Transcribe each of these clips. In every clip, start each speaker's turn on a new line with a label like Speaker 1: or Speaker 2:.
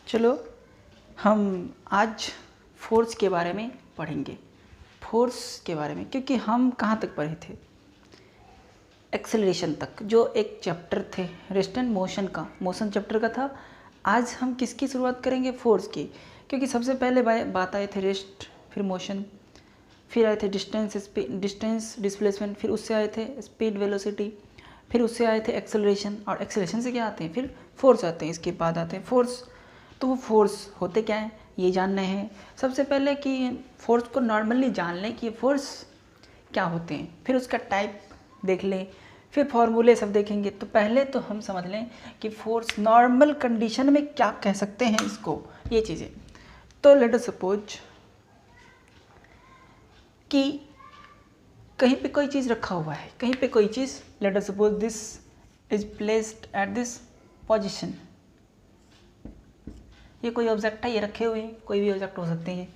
Speaker 1: चलो हम आज फोर्स के बारे में पढ़ेंगे। फोर्स के बारे में, क्योंकि हम कहाँ तक पढ़े थे, एक्सेलरेशन तक, जो एक चैप्टर थे रेस्ट एंड मोशन का, मोशन चैप्टर का था। आज हम किसकी शुरुआत करेंगे, फोर्स की, क्योंकि सबसे पहले बात आए थे रेस्ट, फिर मोशन, फिर आए थे डिस्टेंस डिस्प्लेसमेंट, फिर उससे आए थे स्पीड वेलोसिटी, फिर उससे आए थे एक्सेलरेशन, और एक्सेलरेशन से क्या आते हैं, फिर फोर्स आते हैं, इसके बाद आते हैं फोर्स। तो वो फोर्स होते क्या हैं ये जानना है सबसे पहले, कि फोर्स को नॉर्मली जान लें कि फोर्स क्या होते हैं, फिर उसका टाइप देख लें, फिर फॉर्मूले सब देखेंगे। तो पहले तो हम समझ लें कि फोर्स नॉर्मल कंडीशन में क्या कह सकते हैं इसको, ये चीज़ें। तो लेट अस सपोज कि कहीं पे कोई चीज़ रखा हुआ है, कहीं पे कोई चीज़, let us suppose this is placed at this position. ये कोई ऑब्जेक्ट है, ये रखे हुए हैं, कोई भी ऑब्जेक्ट हो सकते हैं।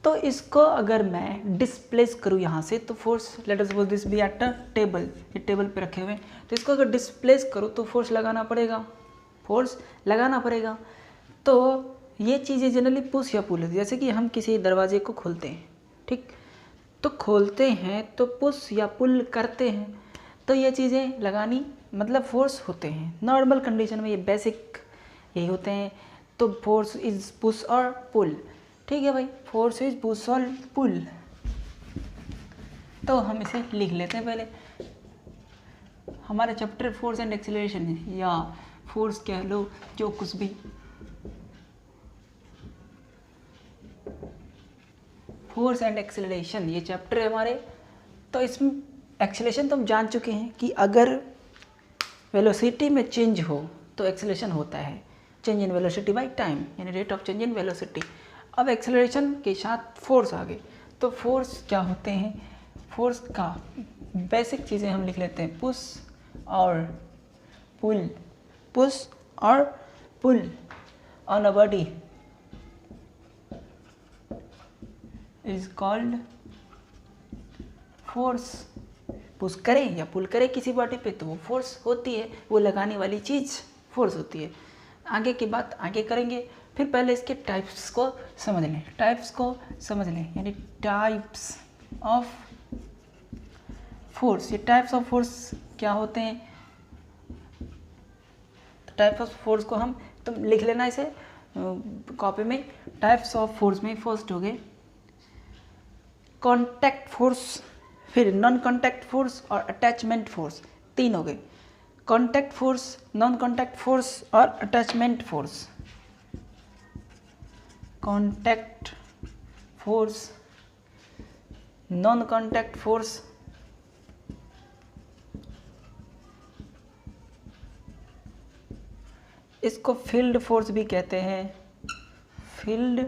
Speaker 1: तो इसको अगर मैं डिस्प्लेस करूँ यहाँ से, तो force, let us suppose this be at a table, ये टेबल पे रखे हुए हैं, तो इसको अगर डिस्प्लेस करूँ तो फोर्स लगाना पड़ेगा, फोर्स लगाना पड़ेगा। तो ये चीज़ें जनरली पुश या पुल है, जैसे कि हम किसी दरवाजे को खोलते हैं, ठीक, तो खोलते हैं तो पुश या पुल करते हैं, तो ये चीज़ें लगानी मतलब फोर्स होते हैं। नॉर्मल कंडीशन में ये बेसिक यही होते हैं। तो फोर्स इज पुश और पुल, ठीक है भाई, फोर्स इज पुश और पुल। तो हम इसे लिख लेते हैं पहले। हमारा चैप्टर फोर्स एंड एक्सीलरेशन है, या फोर्स कह लो, जो कुछ भी। फोर्स एंड एक्सेलरेशन ये चैप्टर है हमारे। तो इसमें एक्सेलरेशन तो हम जान चुके हैं कि अगर वेलोसिटी में चेंज हो तो एक्सेलरेशन होता है, change in velocity by time, यानी rate of change in velocity. अब एक्सेलरेशन के साथ फोर्स आ गए, तो फोर्स क्या होते हैं, फोर्स का बेसिक चीज़ें हम लिख लेते हैं, पुश और पुल, पुश और pull on a body is called force. Push करें या पुल करें किसी बॉडी पे तो वो फोर्स होती है, वो लगाने वाली चीज़ फोर्स होती है। आगे की बात आगे करेंगे, फिर पहले इसके टाइप्स को समझ लें, टाइप्स को समझ लें, यानी टाइप्स ऑफ फोर्स। ये टाइप्स ऑफ फोर्स क्या होते हैं, टाइप्स ऑफ फोर्स को हम, तुम लिख लेना इसे कॉपी में। टाइप्स ऑफ फोर्स में फर्स्ट हो गए कॉन्टैक्ट फोर्स, फिर नॉन कॉन्टैक्ट फोर्स और अटैचमेंट फोर्स, तीन हो गए, contact force, non contact force और attachment force. Contact force, non contact force, इसको फील्ड फोर्स भी कहते हैं, फील्ड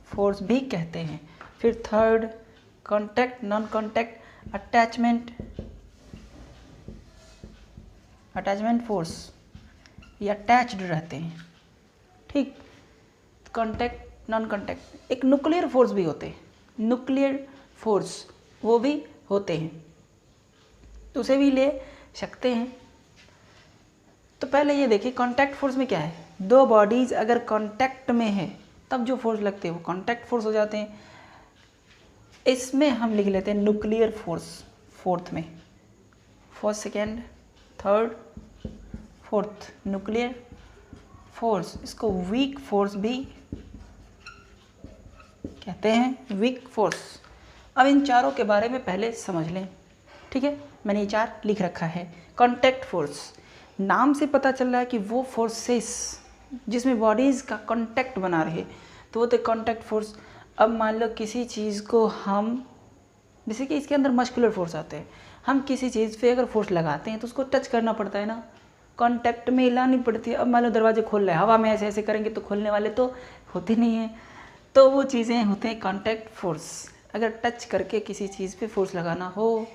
Speaker 1: फोर्स भी कहते हैं। फिर third contact, non contact, attachment, attachment force, ये अटैच्ड रहते हैं, ठीक। कॉन्टैक्ट, नॉन कॉन्टैक्ट, एक न्यूक्लियर फोर्स भी होते हैं, न्यूक्लियर फोर्स वो भी होते हैं, तो उसे भी ले सकते हैं। तो पहले ये देखिए कॉन्टैक्ट फोर्स में क्या है, दो बॉडीज अगर कॉन्टैक्ट में है तब जो फोर्स लगते हैं वो कॉन्टैक्ट फोर्स हो जाते हैं। इसमें हम लिख लेते हैं न्यूक्लियर फोर्स, फोर्थ में, first second third fourth, nuclear force. इसको वीक फोर्स भी कहते हैं, वीक फोर्स। अब इन चारों के बारे में पहले समझ लें, ठीक है, मैंने ये चार लिख रखा है। कॉन्टैक्ट फोर्स, नाम से पता चल रहा है कि वो फोर्सेस जिसमें बॉडीज़ का कांटेक्ट बना रहे, तो वो तो कॉन्टैक्ट फोर्स। अब मान लो किसी चीज़ को हम, जैसे कि इसके अंदर मस्कुलर फोर्स आते हैं, हम किसी चीज़ पे अगर फोर्स लगाते हैं तो उसको टच करना पड़ता है ना, कांटेक्ट में हिलानी पड़ती है। अब मान लो दरवाजे खोल रहे हैं, हवा में ऐसे ऐसे करेंगे तो खोलने वाले तो होते नहीं हैं, तो वो चीज़ें होते हैं कॉन्टैक्ट फोर्स। अगर टच करके किसी चीज़ पे फोर्स लगाना हो,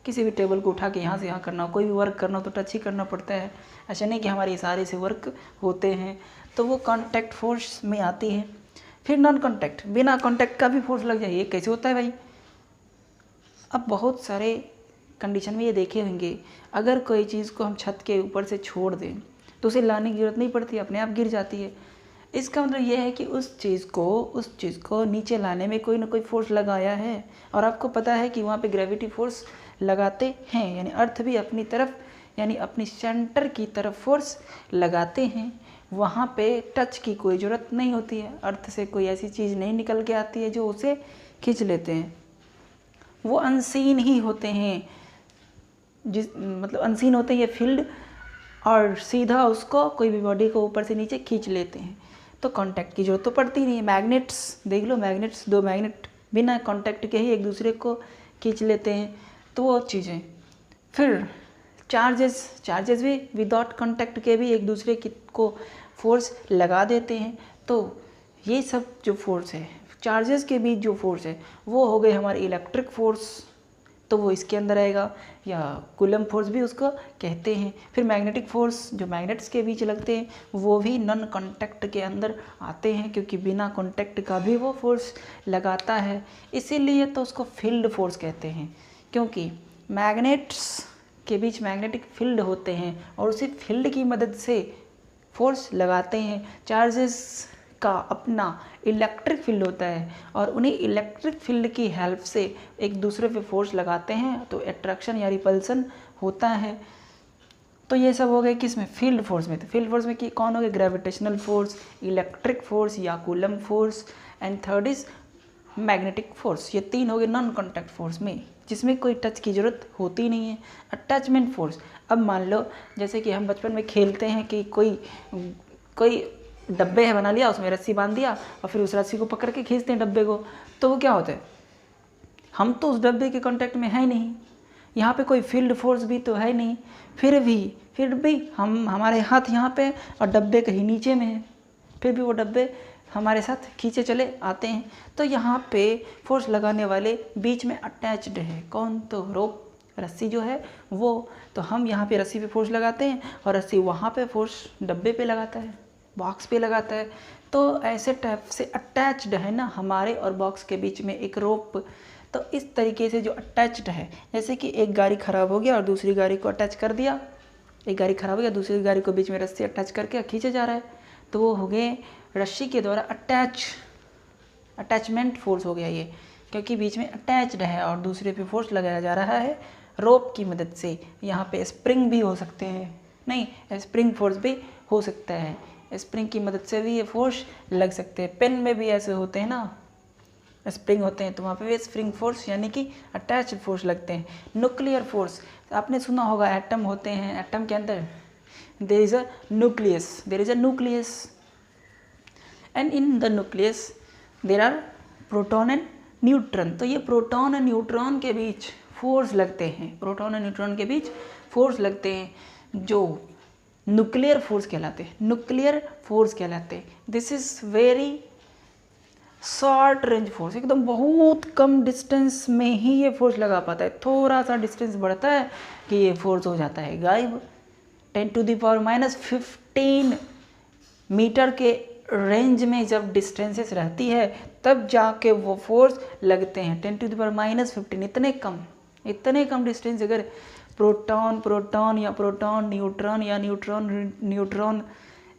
Speaker 1: किसी भी टेबल को उठा के यहाँ से यहाँ करना हो, कोई भी वर्क करना हो तो टच ही करना पड़ता है, ऐसा नहीं कि हमारे इशारे से वर्क होते हैं, तो वो कॉन्टैक्ट फोर्स में आती है। फिर नॉन कॉन्टैक्ट, बिना कॉन्टैक्ट का भी फोर्स लग जाए, ये कैसे होता है भाई। अब बहुत सारे कंडीशन में ये देखे होंगे, अगर कोई चीज़ को हम छत के ऊपर से छोड़ दें तो उसे लाने की ज़रूरत नहीं पड़ती, अपने आप गिर जाती है। इसका मतलब ये है कि उस चीज़ को नीचे लाने में कोई ना कोई फोर्स लगाया है, और आपको पता है कि वहाँ पे ग्रेविटी फोर्स लगाते हैं, यानी अर्थ भी अपनी तरफ, यानी अपनी सेंटर की तरफ फोर्स लगाते हैं। वहाँ पे टच की कोई ज़रूरत नहीं होती है, अर्थ से कोई ऐसी चीज़ नहीं निकल के आती है जो उसे खींच लेते हैं। वो अनसीन ही होते हैं, मतलब अनसीन होते हैं ये फील्ड, और सीधा उसको कोई भी बॉडी को ऊपर से नीचे खींच लेते हैं। तो कांटेक्ट की जरूरत तो पड़ती नहीं है। मैग्नेट्स देख लो, मैग्नेट्स, दो मैग्नेट बिना कांटेक्ट के ही एक दूसरे को खींच लेते हैं, तो वो चीज़ें। फिर चार्जेस भी विदाउट कांटेक्ट के भी एक दूसरे को फोर्स लगा देते हैं। तो ये सब जो फोर्स है, चार्जेस के बीच जो फोर्स है, वो हो गए हमारे इलेक्ट्रिक फोर्स, तो वो इसके अंदर आएगा, या कूलम फोर्स भी उसको कहते हैं। फिर मैग्नेटिक फोर्स जो मैग्नेट्स के बीच लगते हैं, वो भी नॉन कांटेक्ट के अंदर आते हैं, क्योंकि बिना कांटेक्ट का भी वो फोर्स लगाता है। इसीलिए तो उसको फील्ड फोर्स कहते हैं, क्योंकि मैग्नेट्स के बीच मैग्नेटिक फील्ड होते हैं, और उसी फील्ड की मदद से फोर्स लगाते हैं। चार्जेस का अपना इलेक्ट्रिक फील्ड होता है, और उन्हीं इलेक्ट्रिक फील्ड की हेल्प से एक दूसरे पे फोर्स लगाते हैं, तो अट्रैक्शन या रिपल्सन होता है। तो ये सब हो गए किस में, फील्ड फोर्स में। तो फील्ड फोर्स में कि कौन हो गए, ग्रेविटेशनल फोर्स, इलेक्ट्रिक फोर्स या coulomb force, and third is magnetic force. ये तीन हो गए नॉन कॉन्टैक्ट फोर्स में, जिसमें कोई टच की ज़रूरत होती नहीं है। अटैचमेंट फोर्स, अब मान लो जैसे कि हम बचपन में खेलते हैं कि कोई डब्बे है बना लिया, उसमें रस्सी बांध दिया, और फिर उस रस्सी को पकड़ के खींचते हैं डब्बे को, तो वो क्या होता है, हम तो उस डब्बे के कांटेक्ट में है ही नहीं, यहाँ पे कोई फील्ड फोर्स भी तो है नहीं, फिर भी हमारे हाथ यहाँ पे और डब्बे कहीं नीचे में है, फिर भी वो डब्बे हमारे साथ खींचे चले आते हैं। तो यहाँ पे फोर्स लगाने वाले बीच में अटैच्ड है, कौन, तो रोप, रस्सी जो है वो। तो हम यहाँ पे रस्सी पे फोर्स लगाते हैं, और रस्सी वहाँ पे फोर्स डब्बे पे लगाता है, बॉक्स पे लगाता है। तो ऐसे टाइप से अटैच्ड है ना हमारे और बॉक्स के बीच में एक रोप। तो इस तरीके से जो अटैच्ड है, जैसे कि एक गाड़ी ख़राब हो गया और दूसरी गाड़ी को अटैच कर दिया, एक गाड़ी ख़राब हो गया, दूसरी गाड़ी को बीच में रस्सी अटैच करके खींचा जा रहा है, तो वो हो गए रस्सी के द्वारा अटैचमेंट फोर्स हो गया ये, क्योंकि बीच में अटैच्ड है और दूसरे पे फोर्स लगाया जा रहा है रोप की मदद से। यहाँ पे स्प्रिंग भी हो सकते हैं, नहीं, स्प्रिंग फोर्स भी हो सकता है, स्प्रिंग की मदद से भी ये फोर्स लग सकते हैं। पेन में भी ऐसे होते हैं ना, स्प्रिंग होते हैं, तो वहाँ पे भी स्प्रिंग फोर्स यानी कि अटैच फोर्स लगते हैं। न्यूक्लियर फोर्स, आपने सुना होगा एटम होते हैं, एटम के अंदर there is a nucleus and in the nucleus there are proton and neutron. तो ये प्रोटॉन और न्यूट्रॉन के बीच फोर्स लगते हैं, प्रोटॉन और न्यूट्रॉन के बीच फोर्स लगते हैं, जो न्यूक्लियर फोर्स कहलाते हैं। This is very short range force, एकदम बहुत कम डिस्टेंस में ही ये फोर्स लगा पाता है। थोड़ा सा डिस्टेंस बढ़ता है कि ये फोर्स हो जाता है गायब। 10⁻⁻15 मीटर के रेंज में जब डिस्टेंसेस रहती है, तब जाके वो फोर्स लगते हैं। 10⁻⁻15, इतने कम डिस्टेंस अगर प्रोटॉन या न्यूट्रॉन या न्यूट्रॉन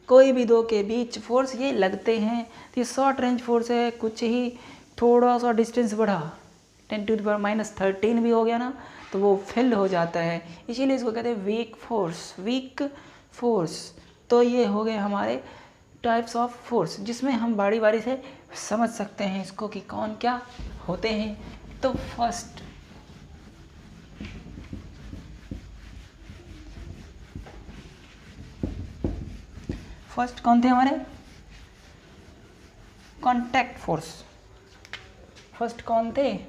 Speaker 1: कोई भी दो के बीच फोर्स ये लगते हैं, तो ये शॉर्ट रेंज फोर्स है। कुछ ही थोड़ा सा डिस्टेंस बढ़ा, 10⁻⁻13 भी हो गया ना, तो वो फेल हो जाता है। इसीलिए इसको कहते हैं वीक फोर्स। तो ये हो गए हमारे टाइप्स ऑफ फोर्स, जिसमें हम बारी बारी से समझ सकते हैं इसको कि कौन क्या होते हैं। तो फर्स्ट कौन थे हमारे, कॉन्टैक्ट फोर्स। फर्स्ट कौन थे,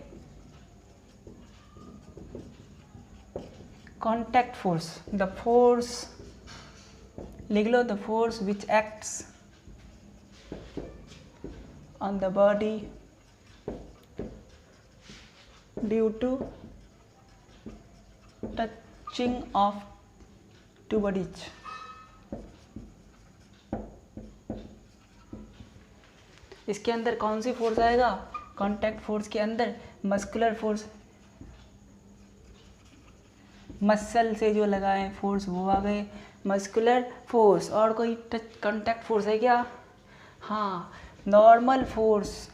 Speaker 1: कॉन्टैक्ट फोर्स। द फोर्स, लिख लो, the force which acts on the body due to touching of two bodies. इसके अंदर कौन सी फोर्स आएगा, कॉन्टैक्ट फोर्स के अंदर मस्कुलर फोर्स, मसल से जो लगाए फोर्स वो आ गए मस्कुलर फोर्स। और कोई कांटेक्ट फोर्स है क्या? हाँ, नॉर्मल फोर्स।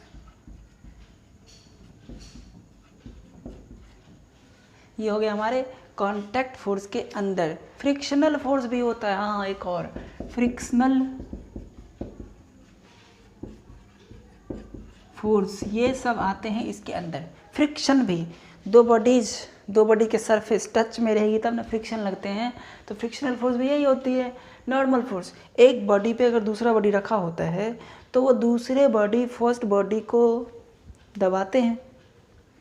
Speaker 1: ये हो गया हमारे कांटेक्ट फोर्स के अंदर। फ्रिक्शनल फोर्स भी होता है, हाँ एक और फ्रिक्शनल फोर्स, ये सब आते हैं इसके अंदर। फ्रिक्शन भी, दो बॉडी के सरफेस टच में रहेगी तब ना फ्रिक्शन लगते हैं, तो फ्रिक्शनल फोर्स भी यही होती है। नॉर्मल फोर्स, एक बॉडी पे अगर दूसरा बॉडी रखा होता है तो वो दूसरे बॉडी फर्स्ट बॉडी को दबाते हैं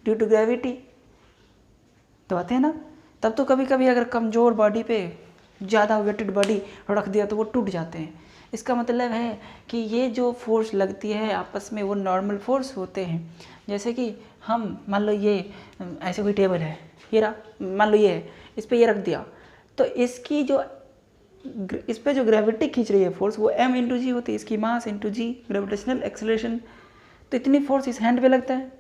Speaker 1: ड्यू टू ग्रेविटी, दबाते हैं ना। तब तो कभी कभी अगर कमज़ोर बॉडी पे ज़्यादा वेटेड बॉडी रख दिया तो वो टूट जाते हैं। इसका मतलब है कि ये जो फोर्स लगती है आपस में वो नॉर्मल फोर्स होते हैं। जैसे कि हम मान लो ये ऐसे कोई टेबल है, ये रहा, मान लो ये है, इस पर ये रख दिया तो इसकी जो इस पर जो ग्रेविटी खींच रही है फोर्स वो m इंटू जी होती है, इसकी मास इंटू जी ग्रेविटेशनल एक्सेलरेशन। तो इतनी फोर्स इस हैंड पे लगता है,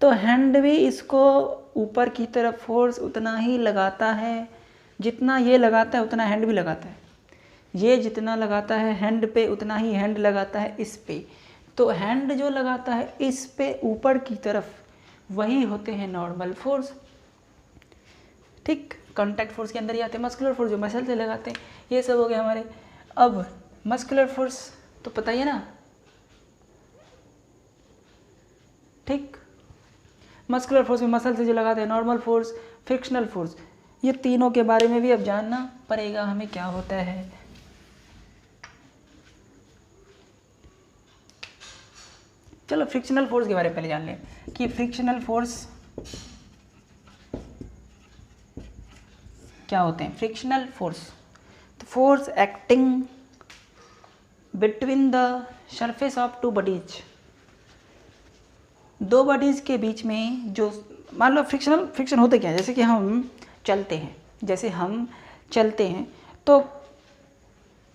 Speaker 1: तो हैंड भी इसको ऊपर की तरफ फोर्स उतना ही लगाता है जितना ये लगाता है, उतना हैंड भी लगाता है। ये जितना लगाता है हैंड पे उतना ही हैंड लगाता है इस पे। तो हैंड जो लगाता है इस पे ऊपर की तरफ वही होते हैं नॉर्मल फोर्स। ठीक, कांटेक्ट फोर्स के अंदर ही आते हैं मस्कुलर फोर्स जो मसल से लगाते हैं। ये सब हो गए हमारे। अब मस्कुलर फोर्स तो पता ही है ना, ठीक। मस्कुलर फोर्स में मसल से जो लगाते हैं, नॉर्मल फोर्स, फ्रिक्शनल फोर्स, ये तीनों के बारे में भी अब जानना पड़ेगा हमें क्या होता है। चलो फ्रिक्शनल फोर्स के बारे में पहले जान लें कि फ्रिक्शनल फोर्स क्या होते हैं। फ्रिक्शनल फोर्स, तो force acting between the surface of two bodies, दो बॉडीज के बीच में जो, मान लो फ्रिक्शन होता क्या है, जैसे कि हम चलते हैं, तो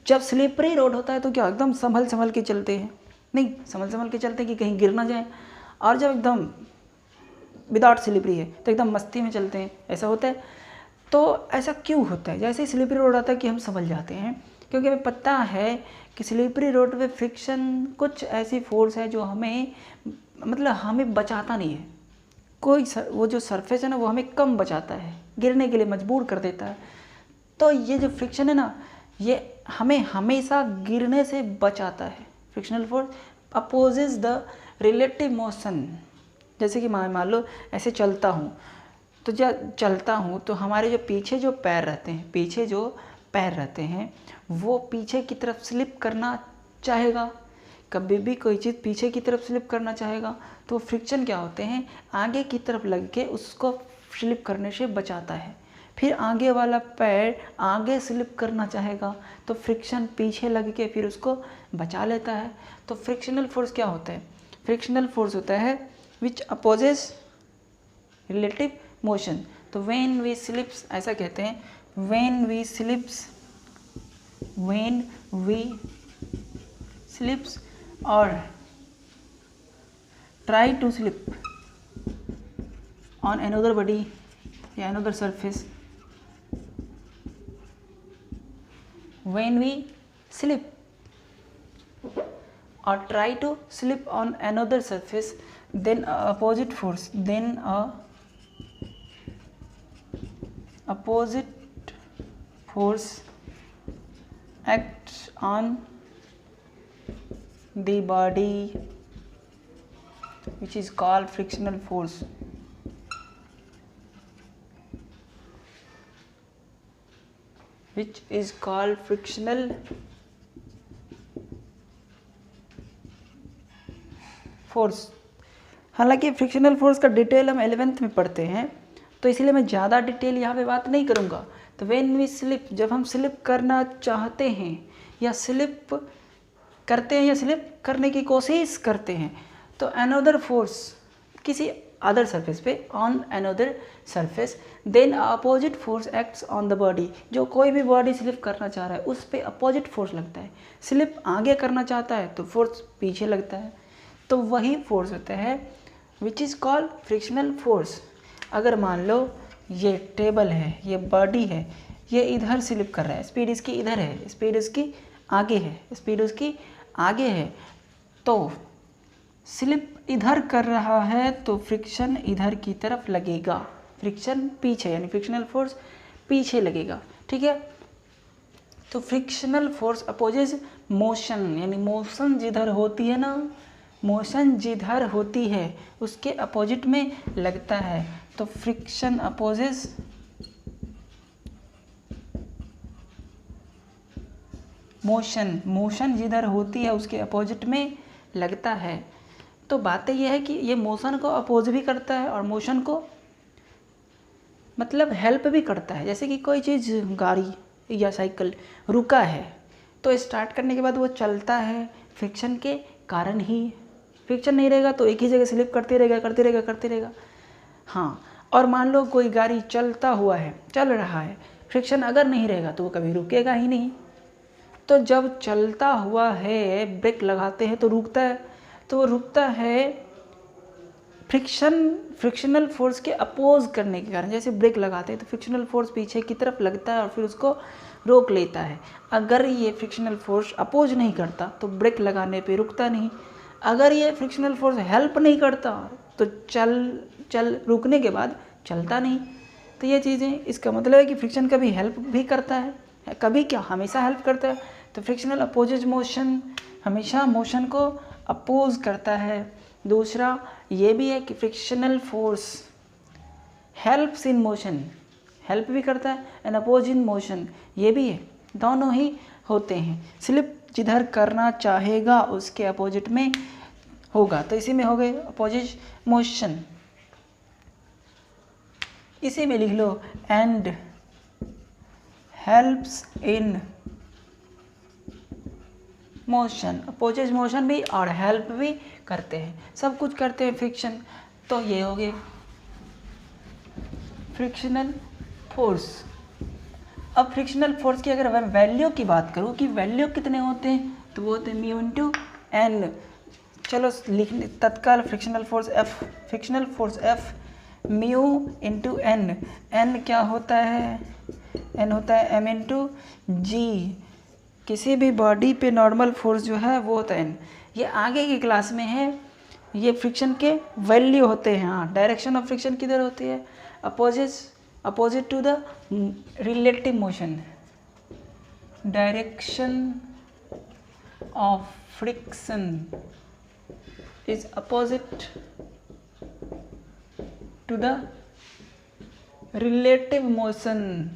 Speaker 1: जब स्लिपरी रोड होता है तो क्या एकदम संभल के चलते हैं, नहीं संभल के चलते हैं कि कहीं गिर ना जाए। और जब एकदम विदाउट स्लिपरी है तो एकदम मस्ती में चलते हैं, ऐसा होता है। तो ऐसा क्यों होता है? जैसे स्लिपरी रोड आता है कि हम संभल जाते हैं, क्योंकि हमें पता है कि स्लिपरी रोड पे फ्रिक्शन कुछ ऐसी फोर्स है जो हमें, मतलब हमें बचाता नहीं है। वो जो सरफेस है ना वो हमें कम बचाता है, गिरने के लिए मजबूर कर देता है। तो ये जो फ्रिक्शन है ना ये हमें हमेशा गिरने से बचाता है। Frictional force opposes the relative motion. जैसे कि मान लो ऐसे चलता हूँ, तो जब चलता हूँ तो हमारे जो पीछे जो पैर रहते हैं वो पीछे की तरफ स्लिप करना चाहेगा। कभी भी कोई चीज़ पीछे की तरफ स्लिप करना चाहेगा तो फ्रिक्शन क्या होते हैं, आगे की तरफ लग के उसको स्लिप करने से बचाता है। फिर आगे वाला पैर आगे स्लिप करना चाहेगा तो फ्रिक्शन पीछे लग के फिर उसको बचा लेता है। तो फ्रिक्शनल फोर्स क्या होता है? फ्रिक्शनल फोर्स होता है विच अपोजेस रिलेटिव मोशन। तो व्हेन वी स्लिप्स, ऐसा कहते हैं, व्हेन वी स्लिप्स और try to slip on another body या another surface, when we slip or try to slip on another surface, then opposite force acts on the body, which is called frictional force. Which is called frictional force. हालांकि frictional force का detail हम 11th में पढ़ते हैं तो इसलिए मैं ज़्यादा डिटेल यहाँ पे बात नहीं करूँगा। तो व्हेन वी स्लिप, जब हम स्लिप करना चाहते हैं या स्लिप करते हैं या स्लिप करने की कोशिश करते हैं तो अनदर फोर्स किसी अदर सरफेस पे, on another surface, then opposite force acts on the body. जो कोई भी बॉडी स्लिप करना चाह रहा है उस पर अपोजिट फोर्स लगता है। स्लिप आगे करना चाहता है तो फोर्स पीछे लगता है, तो वही फोर्स होता है which is called frictional force. अगर मान लो ये टेबल है, ये बॉडी है, ये इधर स्लिप कर रहा है, स्पीड इसकी इधर है, स्पीड इसकी आगे है, स्पीड उसकी आगे है, तो स्लिप इधर कर रहा है तो फ्रिक्शन इधर की तरफ लगेगा, फ्रिक्शन पीछे यानी फ्रिक्शनल फोर्स पीछे लगेगा, ठीक है। तो फ्रिक्शनल फोर्स अपोजेज मोशन, यानी मोशन जिधर होती है ना, मोशन जिधर होती है उसके अपोजिट में लगता है, तो फ्रिक्शन अपोजेज मोशन, मोशन जिधर होती है उसके अपोजिट में लगता है। तो बात यह है कि ये मोशन को अपोज भी करता है और मोशन को मतलब हेल्प भी करता है। जैसे कि कोई चीज़, गाड़ी या साइकिल रुका है तो स्टार्ट करने के बाद वो चलता है फ्रिक्शन के कारण ही, फ्रिक्शन नहीं रहेगा तो एक ही जगह स्लिप करते रहेगा। हाँ, और मान लो कोई गाड़ी चलता हुआ है, चल रहा है, फ्रिक्शन अगर नहीं रहेगा तो वो कभी रुकेगा ही नहीं। तो जब चलता हुआ है ब्रेक लगाते हैं तो रुकता है, तो वो रुकता है फ्रिक्शनल फोर्स के अपोज करने के कारण। जैसे ब्रेक लगाते हैं तो फ्रिक्शनल फोर्स पीछे की तरफ लगता है और फिर उसको रोक लेता है। अगर ये फ्रिक्शनल फोर्स अपोज नहीं करता तो ब्रेक लगाने पे रुकता नहीं। अगर ये फ्रिक्शनल फोर्स हेल्प नहीं करता तो चल रुकने के बाद चलता नहीं। तो ये चीज़ें, इसका मतलब है कि फ्रिक्शन कभी हेल्प भी करता है, कभी क्या, हमेशा हेल्प करता है। तो फ्रिक्शनल अपोजेज मोशन, हमेशा मोशन को अपोज करता है। दूसरा ये भी है कि frictional force helps in motion, help भी करता है, एंड अपोज इन मोशन, ये भी है, दोनों ही होते हैं। स्लिप जिधर करना चाहेगा उसके अपोजिट में होगा, तो इसी में हो गए अपोजिट मोशन। इसी में लिख लो and helps in motion, opposite motion भी और हेल्प भी करते हैं, सब कुछ करते हैं फ्रिक्शन। तो ये हो गए फ्रिक्शनल फोर्स। अब फ्रिक्शनल फोर्स की अगर मैं वैल्यू की बात करूँ कि वैल्यू कितने होते हैं, तो वो होते हैं म्यू इंटू एन। चलो लिखने तत्काल frictional force F mu into N. N क्या होता है, एन होता है एम इंटू जी। किसी भी बॉडी पे नॉर्मल फोर्स जो है वो होता है एन। ये आगे की क्लास में है, ये फ्रिक्शन के वैल्यू होते हैं। हाँ, डायरेक्शन ऑफ फ्रिक्शन किधर होती है, opposite to the relative motion. Direction of friction is opposite to the relative motion.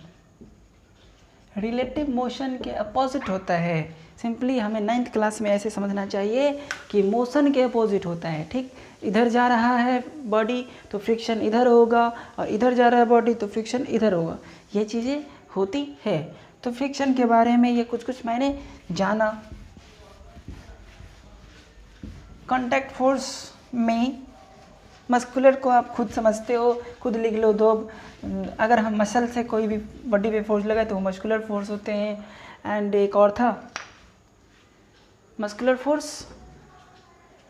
Speaker 1: Relative motion के अपोजिट होता है। सिंपली हमें 9th क्लास में ऐसे समझना चाहिए कि मोशन के अपोजिट होता है, ठीक। इधर जा रहा है बॉडी तो फ्रिक्शन इधर होगा, और इधर जा रहा है बॉडी तो फ्रिक्शन इधर होगा, ये चीज़ें होती है। तो फ्रिक्शन के बारे में ये कुछ मैंने जाना। कॉन्टैक्ट फोर्स में मस्कुलर को आप खुद समझते हो, खुद लिख लो दो। अगर हम मसल से कोई भी बॉडी पे फोर्स लगाए तो वो मस्कुलर फोर्स होते हैं। एंड एक और था मस्कुलर फोर्स,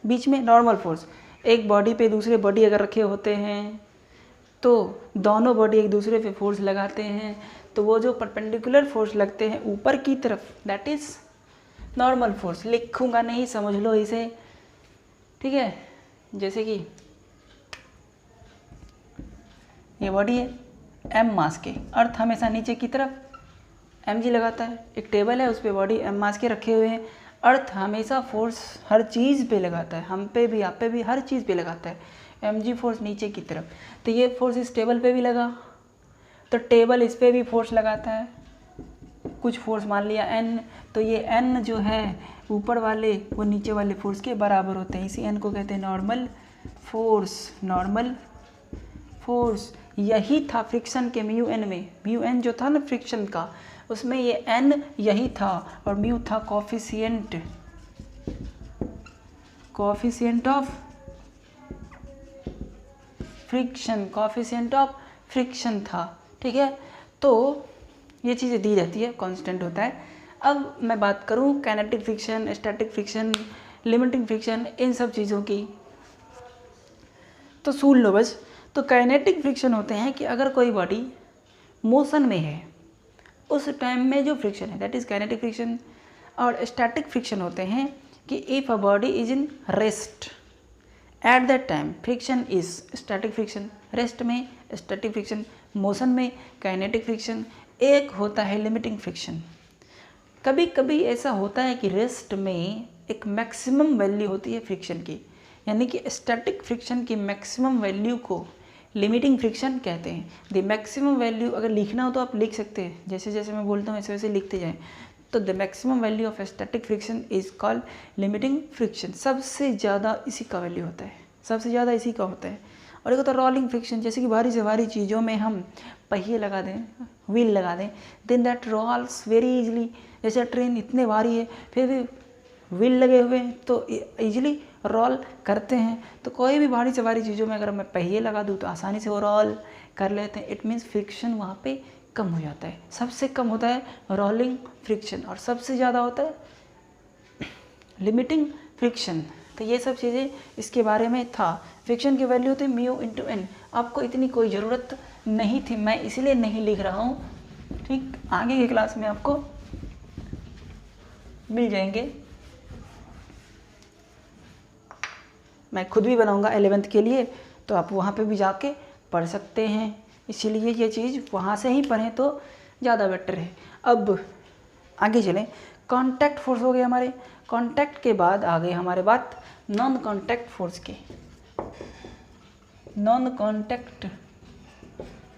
Speaker 1: बीच में नॉर्मल फोर्स। एक बॉडी पे दूसरे बॉडी अगर रखे होते हैं तो दोनों बॉडी एक दूसरे पे फोर्स लगाते हैं, तो वो जो परपेंडिकुलर फोर्स लगते हैं ऊपर की तरफ, दैट इज़ नॉर्मल फोर्स। लिखूंगा नहीं, समझ लो इसे, ठीक है। जैसे कि ये बॉडी है, एम मास के, अर्थ हमेशा नीचे की तरफ एम जी लगाता है। एक टेबल है उस पर बॉडी एम मास के रखे हुए हैं, अर्थ हमेशा फोर्स हर चीज़ पे लगाता है, हम पे भी, आप पे भी, हर चीज़ पे लगाता है एम जी फोर्स नीचे की तरफ। तो ये फोर्स इस टेबल पे भी लगा, तो टेबल इस पे भी फोर्स लगाता है, कुछ फोर्स मान लिया एन, तो ये एन जो है ऊपर वाले वो नीचे वाले फोर्स के बराबर होते हैं, इसी एन को कहते हैं नॉर्मल फोर्स। नॉर्मल फोर्स यही था फ्रिक्शन के म्यू एन में। म्यू एन जो था ना फ्रिक्शन का, उसमें ये एन यही था, और म्यू था कोफिशिएंट ऑफ फ्रिक्शन था, ठीक है। तो ये चीज़ें दी रहती है, कांस्टेंट होता है। अब मैं बात करूँ kinetic friction, static friction, limiting friction, इन सब चीज़ों की, तो सुन लो बस। तो काइनेटिक फ्रिक्शन होते हैं कि अगर कोई बॉडी मोशन में है उस टाइम में जो फ्रिक्शन है दैट इज़ काइनेटिक फ्रिक्शन। और स्टैटिक फ्रिक्शन होते हैं कि if a body is in rest at that time friction is static friction. Rest में स्टैटिक फ्रिक्शन, मोशन में काइनेटिक फ्रिक्शन। एक होता है लिमिटिंग फ्रिक्शन। कभी कभी ऐसा होता है कि रेस्ट में एक मैक्सिमम वैल्यू होती है फ्रिक्शन की, यानी कि स्टैटिक फ्रिक्शन की मैक्सिमम वैल्यू को लिमिटिंग फ्रिक्शन कहते हैं। द मैक्सिमम वैल्यू अगर लिखना हो तो आप लिख सकते हैं, जैसे जैसे मैं बोलता हूँ वैसे वैसे लिखते जाएं। तो the maximum value of static friction is called limiting friction. सबसे ज़्यादा इसी का वैल्यू होता है, सबसे ज़्यादा इसी का होता है। और एक होता है रोलिंग फ्रिक्शन, जैसे कि भारी से भारी चीज़ों में हम पहिए लगा दें, व्हील लगा दें, then that rolls very easily. जैसे ट्रेन इतने भारी है फिर भी व्हील लगे हुए हैं तो इजीली रोल करते हैं। तो कोई भी भारी से भारी चीज़ों में अगर मैं पहिए लगा दूँ तो आसानी से वो रोल कर लेते हैं। इट मीन्स फ्रिक्शन वहाँ पे कम हो जाता है। सबसे कम होता है रोलिंग फ्रिक्शन और सबसे ज़्यादा होता है लिमिटिंग फ्रिक्शन। तो ये सब चीज़ें इसके बारे में था। फ्रिक्शन की वैल्यू थी म्यू इंटू एन। आपको इतनी कोई ज़रूरत नहीं थी, मैं इसलिए नहीं लिख रहा हूँ, ठीक। आगे की क्लास में आपको मिल जाएंगे। मैं खुद भी बनाऊंगा 11th के लिए, तो आप वहाँ पे भी जाके पढ़ सकते हैं। इसीलिए ये चीज़ वहाँ से ही पढ़ें तो ज़्यादा बेटर है। अब आगे चलें। कांटेक्ट फोर्स हो गए हमारे। कांटेक्ट के बाद आ गए हमारे बात नॉन कांटेक्ट फोर्स के। नॉन कांटेक्ट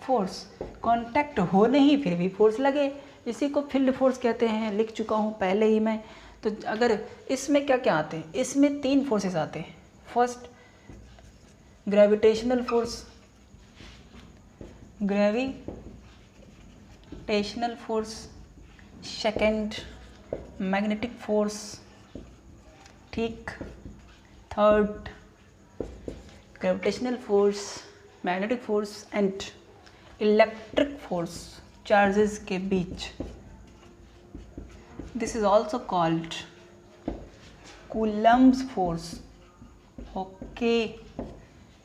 Speaker 1: फोर्स, कांटेक्ट होने ही फिर भी फोर्स लगे, इसी को फील्ड फोर्स कहते हैं। लिख चुका हूँ पहले ही मैं। तो अगर इसमें क्या क्या आते हैं, इसमें 3 फोर्सेस आते हैं। First gravitational force, gravitational force. Second magnetic force, ठीक। Third gravitational force, magnetic force and electric force charges के बीच। This is also called Coulomb's force. Okay,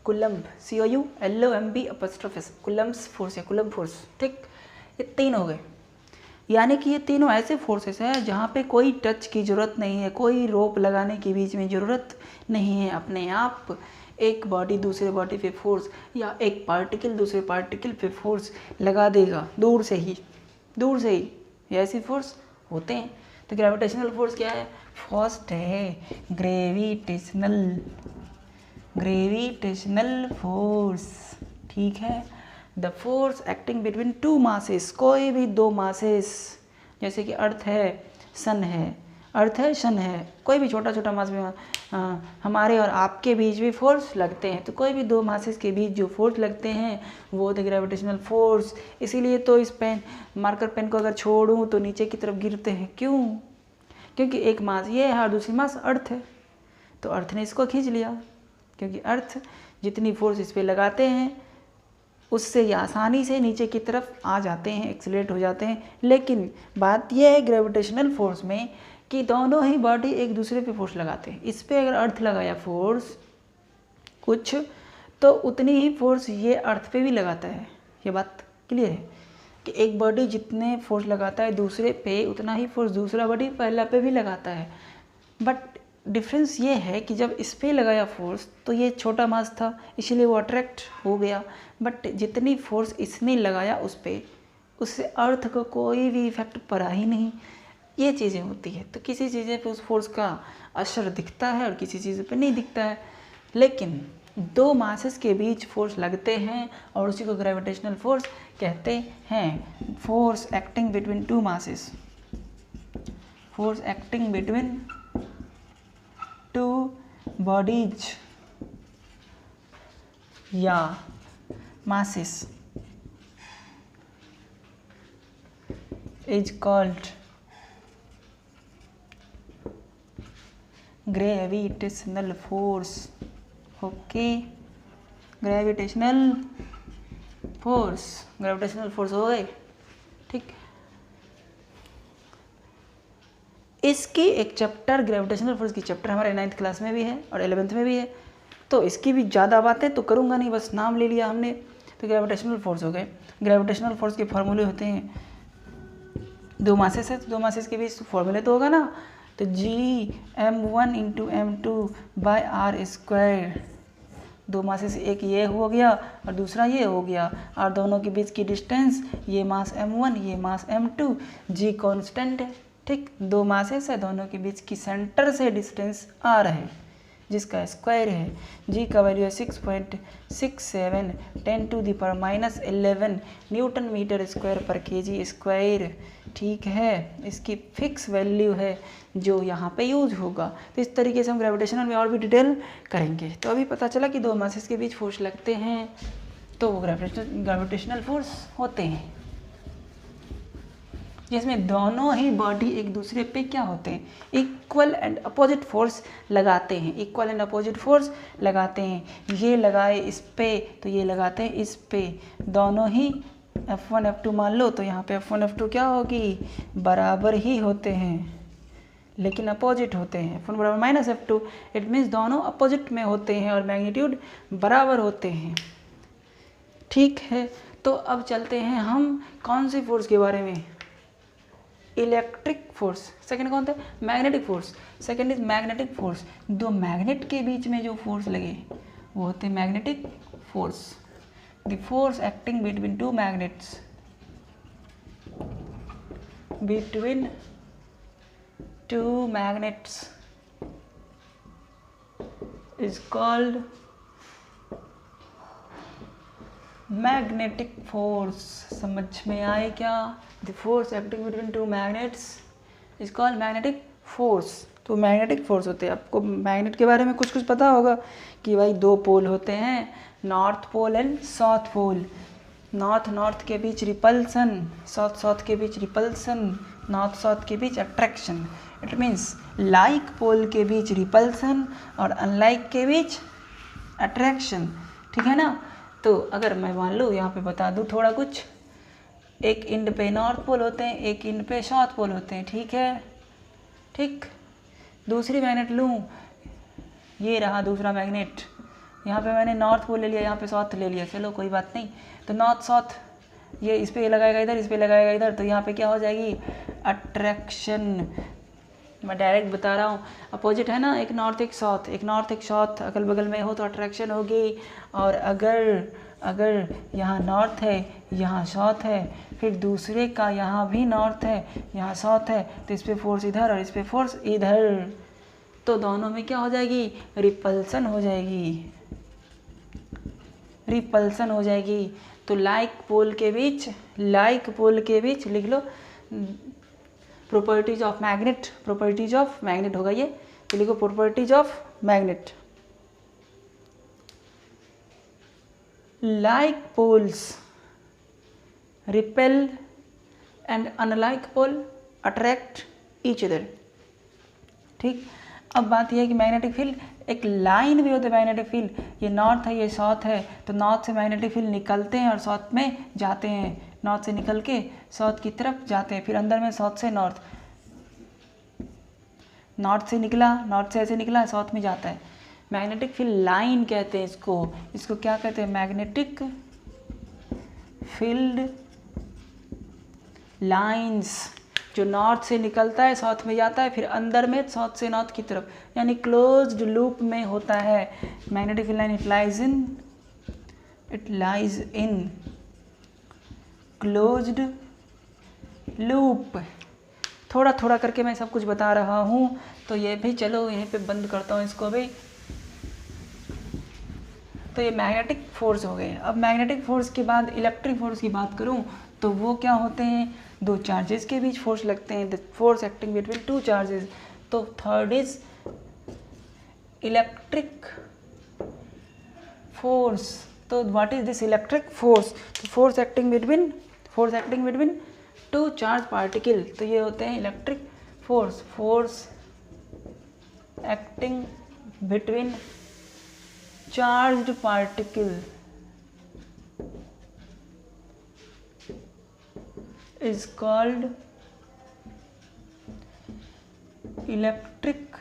Speaker 1: Coulomb, COULOMB', Coulomb's force या कूलम्ब फोर्स, ठीक। ये 3 हो गए, यानी कि ये तीनों ऐसे फोर्सेस हैं जहाँ पे कोई टच की ज़रूरत नहीं है, कोई रोप लगाने की बीच में ज़रूरत नहीं है। अपने आप एक बॉडी दूसरे बॉडी पे फोर्स या एक पार्टिकल दूसरे पार्टिकल पे फोर्स लगा देगा दूर से ही ये ऐसी फोर्स होते हैं। तो ग्रेविटेशनल फोर्स क्या है? फर्स्ट है ग्रेविटेशनल फोर्स, ठीक है। The force acting between 2 masses, कोई भी 2 मासेस, जैसे कि अर्थ है सन है, कोई भी छोटा छोटा मास में हमारे और आपके बीच भी फोर्स लगते हैं। तो कोई भी 2 मासेस के बीच जो फोर्स लगते हैं वो द ग्रेविटेशनल फोर्स। इसीलिए तो इस मार्कर पेन को अगर छोड़ूं तो नीचे की तरफ गिरते हैं। क्यों? क्योंकि एक मास ये है और दूसरी मास अर्थ है, तो अर्थ ने इसको खींच लिया। क्योंकि अर्थ जितनी फोर्स इस पर लगाते हैं उससे ये आसानी से नीचे की तरफ आ जाते हैं, एक्सीलरेट हो जाते हैं। लेकिन बात यह है ग्रेविटेशनल फोर्स में कि दोनों ही बॉडी एक दूसरे पे फोर्स लगाते हैं। इस पर अगर अर्थ लगाया फोर्स कुछ, तो उतनी ही फोर्स ये अर्थ पे भी लगाता है। ये बात क्लियर है कि एक बॉडी जितने फोर्स लगाता है दूसरे पे, उतना ही फोर्स दूसरा बॉडी पहला पे भी लगाता है। बट डिफरेंस ये है कि जब इस पे लगाया फोर्स तो ये छोटा मास था, इसीलिए वो अट्रैक्ट हो गया। बट जितनी फोर्स इसने लगाया उस पर, उससे अर्थ को कोई भी इफेक्ट पड़ा ही नहीं। ये चीज़ें होती है। तो किसी चीज़ें पे उस फोर्स का असर दिखता है और किसी चीज़ पे नहीं दिखता है। लेकिन 2 मासेस के बीच फोर्स लगते हैं और उसी को ग्रेविटेशनल फोर्स कहते हैं। Force acting between 2 masses, force acting between 2 bodies या masses is called gravitational force। Okay, gravitational force हो गए, ठीक। इसकी एक चैप्टर ग्रेविटेशनल फोर्स की चैप्टर हमारे 9th क्लास में भी है और 11th में भी है। तो इसकी भी ज़्यादा बातें तो करूँगा नहीं, बस नाम ले लिया हमने। तो ग्रेविटेशनल फोर्स हो गए। ग्रेविटेशनल फोर्स के फार्मूले होते हैं, दो मासेस है तो दो मासेस के बीच फॉर्मूले तो होगा ना, तो Gm1 × m2/r²। दो मासेस, एक ये हो गया और दूसरा ये हो गया, और दोनों के बीच की डिस्टेंस, ये मास m1 ये मास m2, G कांस्टेंट है। ठीक, दो मासेस है, दोनों के बीच की सेंटर से डिस्टेंस r है जिसका स्क्वायर है। G का वैल्यू है 6.67 10⁻11 न्यूटन मीटर स्क्वायर पर kg स्क्वायर। ठीक है, इसकी फिक्स वैल्यू है जो यहाँ पे यूज होगा। तो इस तरीके से हम ग्रेविटेशनल में और भी डिटेल करेंगे। तो अभी पता चला कि दो मासेस के बीच फोर्स लगते हैं तो वो ग्रेविटेशनल फोर्स होते हैं, जिसमें दोनों ही बॉडी एक दूसरे पे क्या होते हैं, इक्वल एंड अपोजिट फोर्स लगाते हैं। इक्वल एंड अपोजिट फोर्स लगाते हैं, ये लगाए इस पे तो ये लगाते हैं इस पे, दोनों ही F1 F2 मान लो, तो यहाँ पे F1 F2 क्या होगी, बराबर ही होते हैं लेकिन अपोजिट होते हैं। F1 बराबर -F2, इट मीन्स दोनों अपोजिट में होते हैं और मैग्नीट्यूड बराबर होते हैं। ठीक है, तो अब चलते हैं हम कौन सी फोर्स के बारे में, इलेक्ट्रिक फोर्स। सेकंड कौन था, magnetic force. Second is magnetic force. दो मैग्नेट के बीच में जो फोर्स लगे वो होते हैं magnetic force. The force acting between two magnets, between two magnets is called magnetic force. समझ में आए क्या, the force acting between two magnets is called magnetic force. तो मैग्नेटिक फोर्स होते हैं। आपको मैग्नेट के बारे में कुछ कुछ पता होगा कि भाई दो पोल होते हैं, north pole and south pole. North के बीच रिपल्सन, साउथ के बीच रिपल्सन, नॉर्थ साउथ के बीच attraction. It means like pole के बीच रिपल्सन और अनलाइक के बीच अट्रैक्शन। ठीक है ना। तो अगर मैं मान लो यहाँ पे बता दूँ थोड़ा कुछ, एक इंड पे नॉर्थ पोल होते हैं, एक इंड पे साउथ पोल होते हैं। ठीक है, ठीक। दूसरी मैग्नेट लूँ, ये रहा दूसरा मैग्नेट, यहाँ पे मैंने नॉर्थ पोल ले लिया, यहाँ पे साउथ ले लिया, चलो कोई बात नहीं। तो नॉर्थ साउथ, ये इस पे लगाएगा इधर, इस पे लगाएगा इधर, तो यहाँ पे क्या हो जाएगी, अट्रैक्शन। मैं डायरेक्ट बता रहा हूँ, अपोजिट है ना, एक नॉर्थ एक साउथ, एक नॉर्थ एक साउथ अगल बगल में हो तो अट्रैक्शन होगी। और अगर यहाँ नॉर्थ है यहाँ साउथ है, फिर दूसरे का यहाँ भी नॉर्थ है यहाँ साउथ है, तो इस पर फोर्स इधर और इस पर फोर्स इधर, तो दोनों में क्या हो जाएगी, रिपल्सन हो जाएगी, रिपल्सन हो जाएगी। तो लाइक पोल के बीच लिख लो properties of magnet, properties of magnet होगा ये, तो लिखो properties of magnet. Like poles repel and unlike pole attract each other. ठीक। अब बात यह है कि मैग्नेटिक फील्ड एक लाइन भी होती है। मैग्नेटिक फील्ड, ये नॉर्थ है ये साउथ है, तो नॉर्थ से मैग्नेटिक फील्ड निकलते हैं और साउथ में जाते हैं, नॉर्थ से निकल के साउथ की तरफ जाते हैं, फिर अंदर में साउथ से नॉर्थ, नॉर्थ से निकला, नॉर्थ से ऐसे निकला साउथ में जाता है। मैग्नेटिक फील्ड लाइन कहते हैं इसको क्या कहते हैं, मैग्नेटिक फील्ड लाइंस, जो नॉर्थ से निकलता है साउथ में जाता है, फिर अंदर में साउथ से नॉर्थ की तरफ, यानी क्लोज्ड लूप में होता है magnetic field line. It lies in closed loop. थोड़ा थोड़ा करके मैं सब कुछ बता रहा हूँ, तो ये भी चलो यहीं पे बंद करता हूँ इसको भी। तो ये मैग्नेटिक फोर्स हो गए। अब मैग्नेटिक फोर्स के बाद इलेक्ट्रिक फोर्स की बात करूँ तो वो क्या होते हैं, दो चार्जेस के बीच फोर्स लगते हैं, the force acting between two charges. तो थर्ड इज इलेक्ट्रिक फोर्स। तो what is this electric force, force acting between two charge particle, तो ये होते हैं electric force. Force acting between charged particle is called electric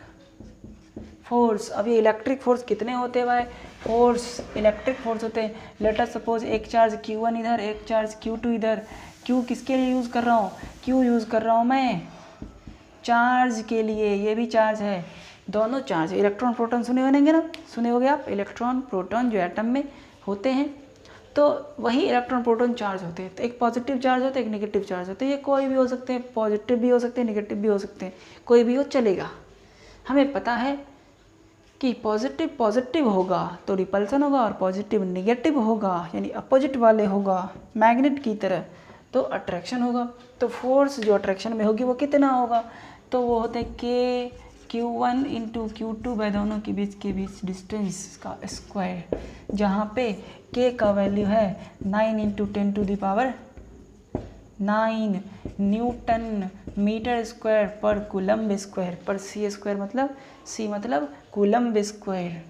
Speaker 1: force. अब ये electric force कितने होते हैं भाई, फोर्स इलेक्ट्रिक फोर्स होते हैं। लेट अस सपोज एक चार्ज Q1 इधर, एक चार्ज Q2 इधर। Q किसके लिए यूज़ कर रहा हूँ, Q यूज़ कर रहा हूँ मैं चार्ज के लिए, ये भी चार्ज है, दोनों चार्ज। इलेक्ट्रॉन प्रोटॉन सुने होंगे ना, सुने होंगे आप, इलेक्ट्रॉन प्रोटॉन जो एटम में होते हैं, तो वही इलेक्ट्रॉन प्रोटॉन चार्ज होते हैं। तो एक पॉजिटिव चार्ज होता है, एक नेगेटिव चार्ज होता है। ये कोई भी हो सकते हैं, पॉजिटिव भी हो सकते हैं, नेगेटिव भी हो सकते हैं, कोई भी हो चलेगा। हमें पता है कि पॉजिटिव पॉजिटिव होगा तो रिपल्सन होगा, और पॉजिटिव नेगेटिव होगा यानी अपोजिट वाले होगा मैग्नेट की तरह तो अट्रैक्शन होगा। तो फोर्स जो अट्रैक्शन में होगी वो कितना होगा, तो वो होता है Q1 इंटू Q2 बाय दोनों के बीच डिस्टेंस का स्क्वायर, जहाँ पे K का वैल्यू है 9 इंटू 10⁹ न्यूटन मीटर स्क्वायर पर कूलम्ब स्क्वायर पर C स्क्वायर, मतलब C मतलब कूलम्ब स्क्वायर।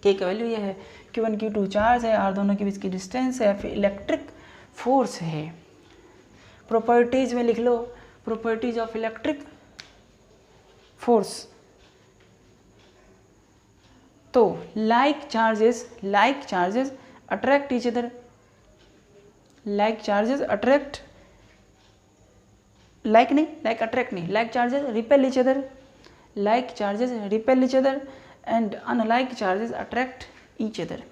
Speaker 1: K का वैल्यू ये है, Q1 Q2 चार्ज है और दोनों के बीच की डिस्टेंस है, फिर इलेक्ट्रिक फोर्स है। प्रॉपर्टीज में लिख लो, प्रॉपर्टीज ऑफ इलेक्ट्रिक फोर्स। तो like charges attract each other, like charges attract, like charges repel each other, like charges repel each other and unlike charges attract each other.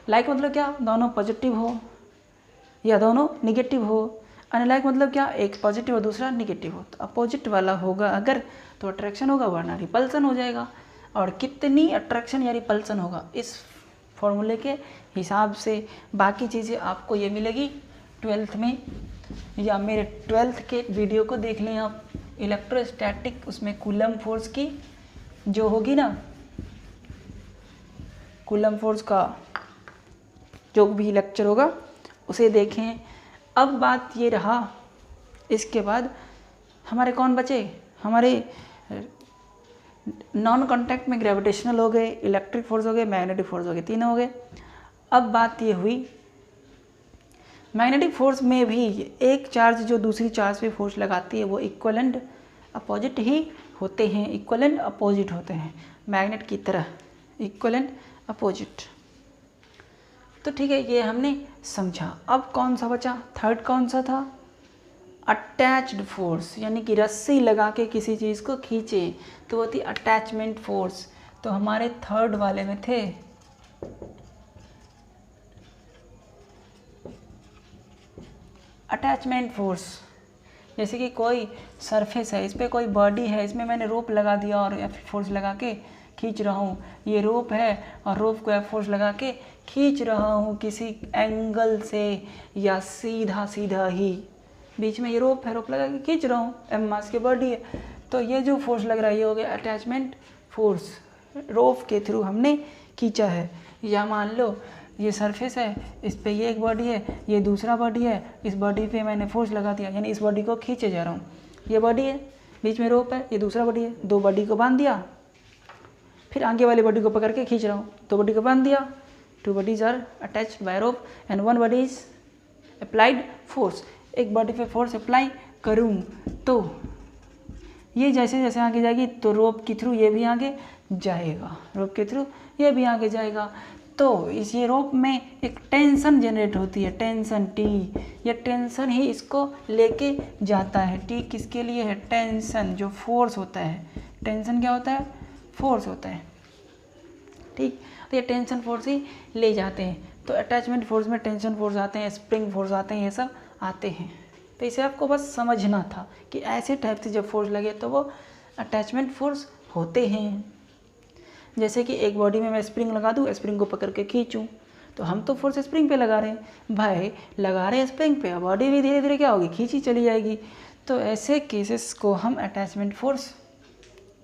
Speaker 1: Like मतलब क्या, दोनों positive हो या दोनों निगेटिव हो। Unlike मतलब क्या, एक पॉजिटिव और दूसरा निगेटिव हो। तो अपोजिट वाला होगा अगर तो अट्रैक्शन होगा, वरना रिपल्सन हो जाएगा। और कितनी अट्रैक्शन या रिपल्सन होगा, इस फॉर्मूले के हिसाब से बाकी चीज़ें आपको ये मिलेगी 12th में, या मेरे 12th के वीडियो को देख लें आप, इलेक्ट्रोस्टैटिक, उसमें कूलम्ब फोर्स की जो होगी ना, कूलम्ब फोर्स का जो भी लेक्चर होगा उसे देखें। अब बात ये रहा, इसके बाद हमारे कौन बचे, हमारे नॉन कॉन्टैक्ट में ग्रेविटेशनल हो गए, इलेक्ट्रिक फोर्स हो गए, मैग्नेटिक फोर्स हो गए, तीनों हो गए। अब बात ये हुई मैग्नेटिक फोर्स में भी एक चार्ज जो दूसरी चार्ज पे फोर्स लगाती है वो इक्वलेंट अपोजिट ही होते हैं, इक्वलेंट अपोजिट होते हैं मैग्नेट की तरह, इक्वलेंट अपोजिट। तो ठीक है, ये हमने समझा। अब कौन सा बचा, थर्ड कौन सा था, अटैच्ड फोर्स, यानी कि रस्सी लगा के किसी चीज़ को खींचे तो वो थी अटैचमेंट फोर्स। तो हमारे थर्ड वाले में थे अटैचमेंट फोर्स। जैसे कि कोई सरफेस है, इस पर कोई बॉडी है, इसमें मैंने रोप लगा दिया और एफ फोर्स लगा के खींच रहा हूँ, ये रोप है और रोप को एफ फोर्स लगा के खींच रहा हूँ किसी एंगल से, या सीधा सीधा ही बीच में ये रोप है, रोप लगा के खींच रहा हूँ, एम मास की बॉडी है। तो ये जो फोर्स लग रहा है ये हो गया अटैचमेंट फोर्स, रोप के थ्रू हमने खींचा है। या मान लो ये सरफेस है, इस पे ये एक बॉडी है, ये दूसरा बॉडी है, इस बॉडी पे मैंने फोर्स लगा दिया, यानी इस बॉडी को खींचे जा रहा हूँ। ये बॉडी है, बीच में रोप है, ये दूसरा बॉडी है, दो बॉडी को बांध दिया, फिर आगे वाली बॉडी को पकड़ के खींच रहा हूँ, दो बॉडी को बांध दिया, two bodies are attached by rope and one body is applied force. एक बॉडी पे फोर्स अप्लाई करूँ तो ये जैसे जैसे आगे जाएगी तो रोप के थ्रू ये भी आगे जाएगा, रोप के थ्रू ये भी आगे जाएगा। तो इस ये रोप में एक टेंशन जनरेट होती है, टेंशन टी, ये टेंशन ही इसको लेके जाता है। टी किसके लिए है, टेंशन, जो फोर्स होता है। टेंशन क्या होता है, फोर्स होता है, ठीक। तो ये टेंशन फोर्स ही ले जाते हैं। तो अटैचमेंट फोर्स में टेंशन फोर्स आते हैं, स्प्रिंग फोर्स आते हैं, ये सब आते हैं। तो इसे आपको बस समझना था कि ऐसे टाइप से जब फोर्स लगे तो वो अटैचमेंट फोर्स होते हैं। जैसे कि एक बॉडी में मैं स्प्रिंग लगा दूँ, स्प्रिंग को पकड़ के खींचूँ, तो हम तो फोर्स स्प्रिंग पे लगा रहे हैं भाई, लगा रहे हैं स्प्रिंग पे, बॉडी भी धीरे धीरे क्या होगी, खींची चली जाएगी। तो ऐसे केसेस को हम अटैचमेंट फोर्स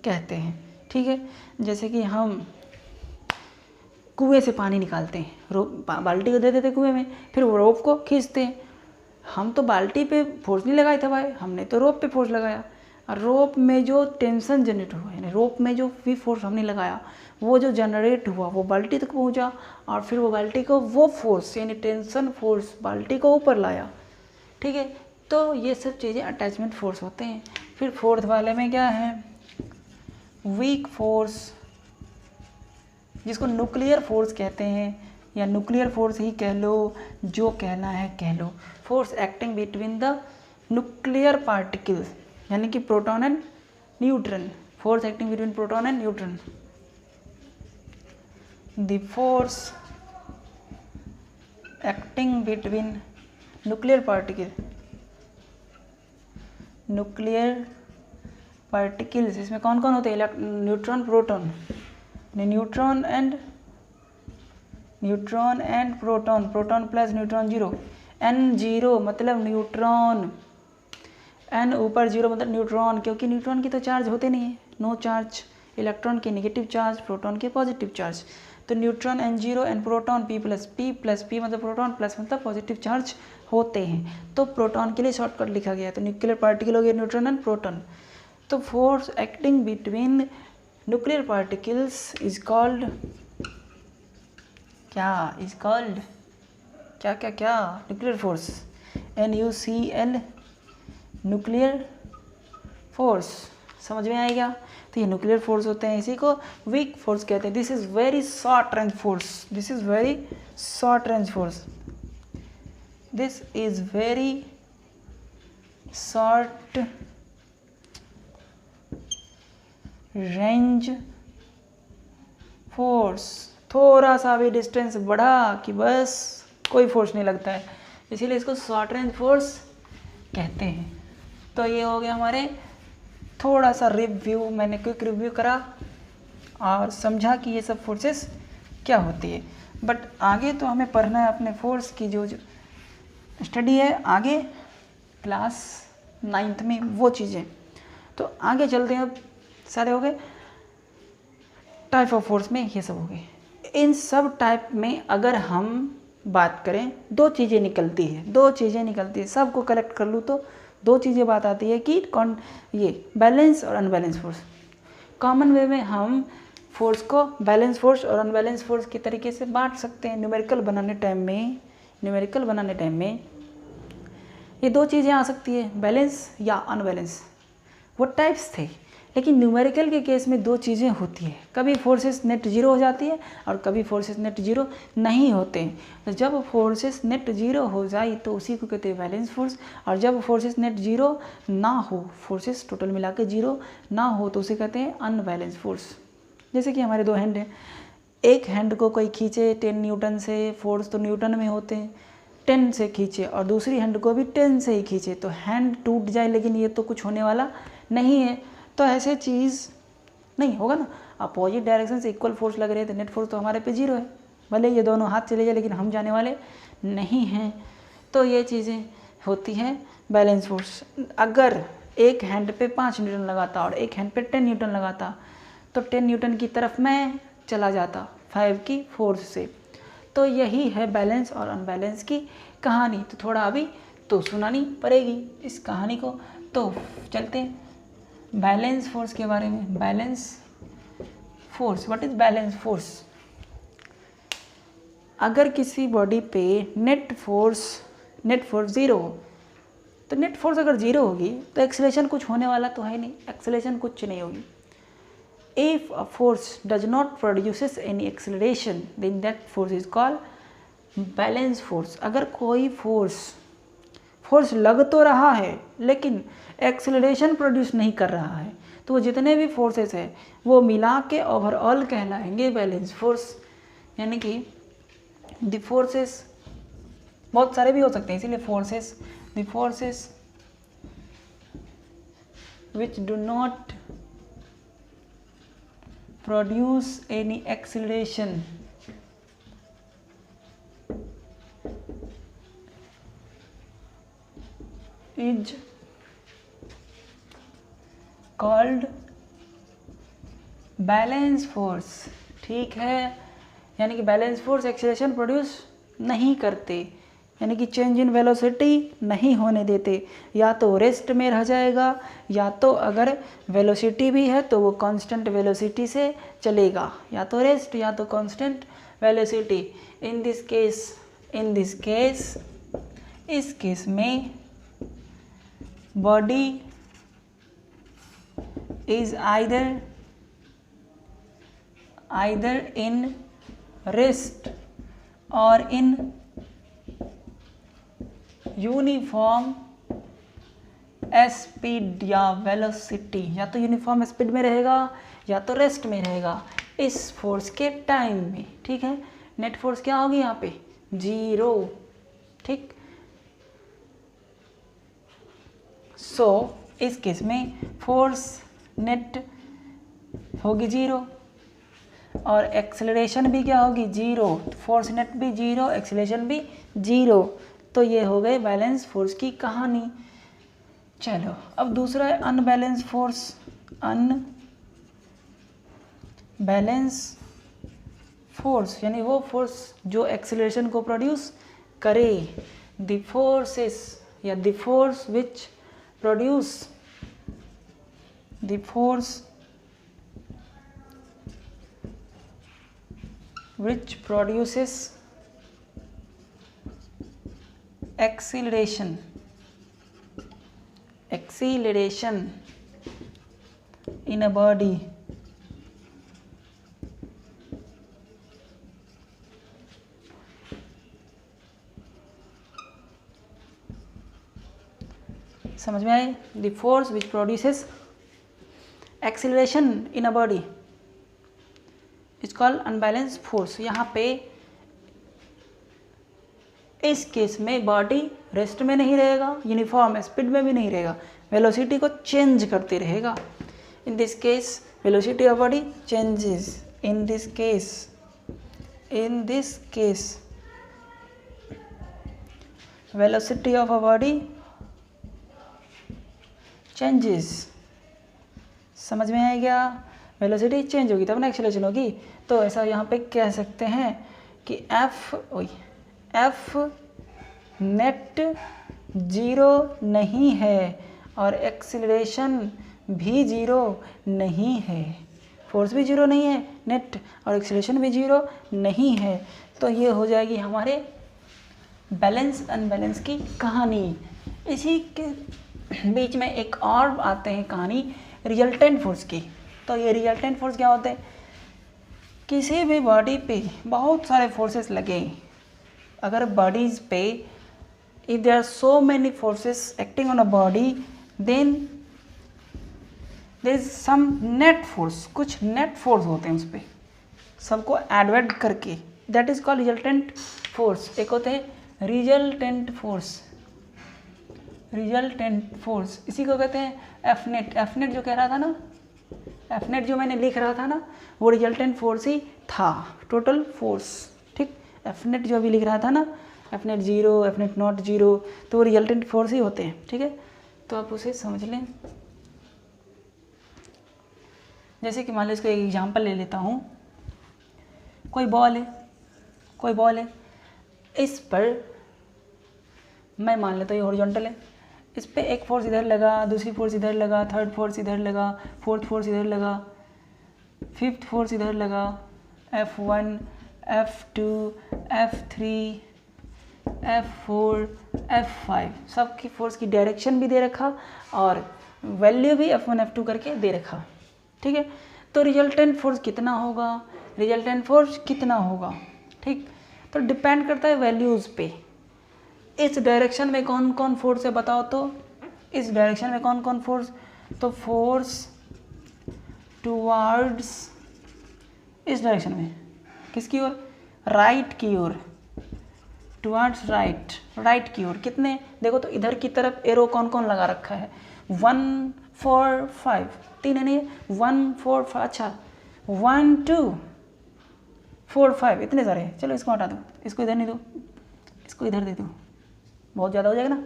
Speaker 1: कहते हैं, ठीक है। जैसे कि हम कुएं से पानी निकालते हैं, रोप बाल्टी को दे देते कुएं में, फिर वो रोप को खींचते हैं। हम तो बाल्टी पे फोर्स नहीं लगाए थे भाई, हमने तो रोप पे फोर्स लगाया। और रोप में जो टेंशन जनरेट हुआ, यानी रोप में जो भी फोर्स हमने लगाया वो जो जनरेट हुआ वो बाल्टी तक पहुंचा, और फिर वो बाल्टी को वो फोर्स यानी टेंशन फोर्स बाल्टी को ऊपर लाया, ठीक है। तो ये सब चीज़ें अटैचमेंट फोर्स होते हैं। फिर फोर्थ वाले में क्या है, वीक फोर्स, जिसको न्यूक्लियर फोर्स कहते हैं या न्यूक्लियर फोर्स ही कह लो, जो कहना है कह लो। Force acting between the nuclear particle, यानी कि proton and neutron. Force acting between proton and neutron. The force acting between nuclear particle, nuclear particles, इसमें कौन कौन होते हैं? Neutron, proton, neutron and proton, proton plus neutron zero, N zero मतलब neutron, N ऊपर zero मतलब neutron, क्योंकि neutron की तो चार्ज होते नहीं है, नो चार्ज, इलेक्ट्रॉन के नेगेटिव चार्ज, प्रोटॉन के पॉजिटिव चार्ज। तो neutron N zero and proton P plus P मतलब प्रोटॉन प्लस मतलब पॉजिटिव चार्ज होते हैं। तो प्रोटॉन के लिए शॉर्टकट लिखा गया है, तो न्यूक्लियर पार्टिकल हो गया न्यूट्रॉन एंड प्रोटॉन। तो force acting between nuclear particles is called क्या? इज कॉल्ड क्या क्या क्या? Nuclear force, NuCl, nuclear force. समझ में आएगा? तो ये न्यूक्लियर फोर्स होते हैं, इसी को वीक फोर्स कहते हैं। This is very short range force, this is very short range force, this is very short range force. थोड़ा सा भी डिस्टेंस बढ़ा कि बस कोई फोर्स नहीं लगता है, इसीलिए इसको शॉर्ट रेंज फोर्स कहते हैं। तो ये हो गया हमारे थोड़ा सा रिव्यू, मैंने क्विक रिव्यू करा और समझा कि ये सब फोर्सेस क्या होती है। बट आगे तो हमें पढ़ना है अपने फोर्स की जो स्टडी है आगे क्लास 9th में, वो चीज़ें। तो आगे चलते हैं, अब सारे हो गए टाइप ऑफ फोर्स में, ये सब हो गए। इन सब टाइप में अगर हम बात करें, दो चीज़ें निकलती है, सबको कलेक्ट कर लूँ तो दो चीज़ें बात आती है कि ये बैलेंस और अनबैलेंस फोर्स। कॉमन वे में हम फोर्स को बैलेंस फोर्स और अनबैलेंस फोर्स के तरीके से बांट सकते हैं। न्यूमेरिकल बनाने टाइम में ये दो चीज़ें आ सकती है, बैलेंस या अनबैलेंस। वो टाइप्स थे, लेकिन न्यूमेरिकल के केस में दो चीज़ें होती है, कभी फोर्सेस नेट जीरो हो जाती है और कभी फोर्सेस नेट जीरो नहीं होते हैं। तो जब फोर्सेस नेट जीरो हो जाए तो उसी को कहते हैं बैलेंस फोर्स, और जब फोर्सेस नेट जीरो ना हो, फोर्सेस टोटल मिला के जीरो ना हो, तो उसे कहते हैं अनबैलेंस फोर्स। जैसे कि हमारे दो हैंड हैं, एक हैंड को कोई खींचे 10 न्यूटन से, फोर्स तो न्यूटन में होते हैं, 10 से खींचे, और दूसरी हैंड को भी 10 से ही खींचे तो हैंड टूट जाए, लेकिन ये तो कुछ होने वाला नहीं है। तो ऐसे चीज़ नहीं होगा ना। अपोजिट डायरेक्शन से इक्वल फोर्स लग रहे हैं तो नेट फोर्स तो हमारे पे जीरो है, भले ये दोनों हाथ चले जाए लेकिन हम जाने वाले नहीं हैं। तो ये चीज़ें होती हैं बैलेंस फोर्स। अगर एक हैंड पे 5 न्यूटन लगाता और एक हैंड पे 10 न्यूटन लगाता तो 10 न्यूटन की तरफ मैं चला जाता 5 की फोर्स से। तो यही है बैलेंस और अनबैलेंस की कहानी। तो थोड़ा अभी तो सुनानी पड़ेगी इस कहानी को। तो चलते हैं बैलेंस फोर्स के बारे में। Balance force, what is balance force? अगर किसी बॉडी पे नेट फोर्स जीरो हो, तो नेट फोर्स अगर जीरो होगी तो एक्सेलरेशन कुछ होने वाला तो है नहीं, एक्सेलरेशन कुछ नहीं होगी। If a force does not produces any acceleration then that force is called balance force. अगर कोई फोर्स लग तो रहा है लेकिन एक्सेलरेशन प्रोड्यूस नहीं कर रहा है, तो वो जितने भी फोर्सेस है वो मिला के ओवरऑल कहलाएंगे बैलेंस फोर्स। यानी कि द फोर्सेस बहुत सारे भी हो सकते हैं, इसीलिए the forces which do not produce any acceleration is called balance force. ठीक है, यानी कि बैलेंस फोर्स एक्सेलरेशन प्रोड्यूस नहीं करते, यानी कि चेंज इन वेलोसिटी नहीं होने देते, या तो रेस्ट में रह जाएगा या तो अगर वेलोसिटी भी है तो वो कांस्टेंट वेलोसिटी से चलेगा, या तो रेस्ट या तो constant velocity. In this case इस केस में body is either either in rest और इन यूनिफॉर्म स्पीड या वेलोसिटी, या तो यूनिफॉर्म स्पीड में रहेगा या तो रेस्ट में रहेगा इस फोर्स के टाइम में। ठीक है, नेट फोर्स क्या होगी यहाँ पे? 0। ठीक, सो इस केस में फोर्स नेट होगी 0 और एक्सेलरेशन भी क्या होगी? 0। फोर्स नेट भी 0, एक्सेलरेशन भी 0। तो ये हो गए बैलेंस फोर्स की कहानी। चलो अब दूसरा है अनबैलेंस फोर्स। अनबैलेंस फोर्स यानी वो फोर्स जो एक्सेलरेशन को प्रोड्यूस करे। द फोर्सेस या the force which produce the force which produces acceleration in a body समझ में आए? the force which produces acceleration in a body is called unbalance force. यहाँ पे इस केस में बॉडी रेस्ट में नहीं रहेगा, यूनिफॉर्म स्पीड में भी नहीं रहेगा, वेलोसिटी को चेंज करते रहेगा। In this case velocity of body changes. In this case velocity of a body changes. समझ में आएगा? वेलोसिटी चेंज होगी तब ना एक्सेलरेशन होगी। तो ऐसा यहाँ पे कह सकते हैं कि एफ नेट 0 नहीं है और एक्सेलरेशन भी 0 नहीं है। फोर्स भी 0 नहीं है नेट और एक्सेलरेशन भी 0 नहीं है। तो ये हो जाएगी हमारे बैलेंस अनबैलेंस की कहानी। इसी के बीच में एक और आते हैं कहानी रिजल्टेंट फोर्स की। तो ये रिजल्टेंट फोर्स क्या होते हैं? किसी भी बॉडी पे बहुत सारे फोर्सेस लगे, अगर बॉडीज पे if there are so many forces acting on a body then there is some net force, कुछ नेट फोर्स होते हैं उस पर सबको एडवर्ड करके, that is called resultant force. एक होते हैं रिजल्टेंट फोर्स, इसी को कहते हैं एफ नेट जो कह रहा था ना, एफ नेट जो मैंने लिख रहा था ना वो रिजल्टेंट फोर्स ही था, टोटल फोर्स। ठीक, एफ नेट जो अभी लिख रहा था ना, F net 0, F net not 0, तो वो रिजल्टेंट फोर्स ही होते हैं। ठीक है, तो आप उसे समझ लें। जैसे कि मान लो इसको एक एग्जांपल ले लेता हूँ। कोई बॉल है, इस पर मैं मान लेता हूँ ये हॉरिजॉन्टल है, इस पर एक फोर्स इधर लगा, दूसरी फोर्स इधर लगा, थर्ड फोर्स इधर लगा, फोर्थ फोर्स इधर लगा, फिफ्थ फोर्स इधर लगा, F1, F2, F3, F4, F5 सबकी फोर्स की डायरेक्शन भी दे रखा और वैल्यू भी F1, F2 करके दे रखा। ठीक है, तो रिजल्टेंट फोर्स कितना होगा? ठीक, तो डिपेंड करता है वैल्यूज़ पे। इस डायरेक्शन में कौन कौन फोर्स है बताओ तो? इस डायरेक्शन में कौन कौन फोर्स? तो फोर्स टुवर्ड्स, इस डायरेक्शन में किसकी ओर? राइट की ओर, टुवर्ड्स राइट की ओर। कितने? देखो तो इधर की तरफ एरो कौन कौन लगा रखा है? 1, 4, 5, 3 है नहीं, 1, 4, 5, अच्छा 1, 2, 4, 5 इतने सारे हैं। चलो इसको हटा दो, इसको इधर नहीं दो, इसको इधर दे दो, बहुत ज़्यादा हो जाएगा ना।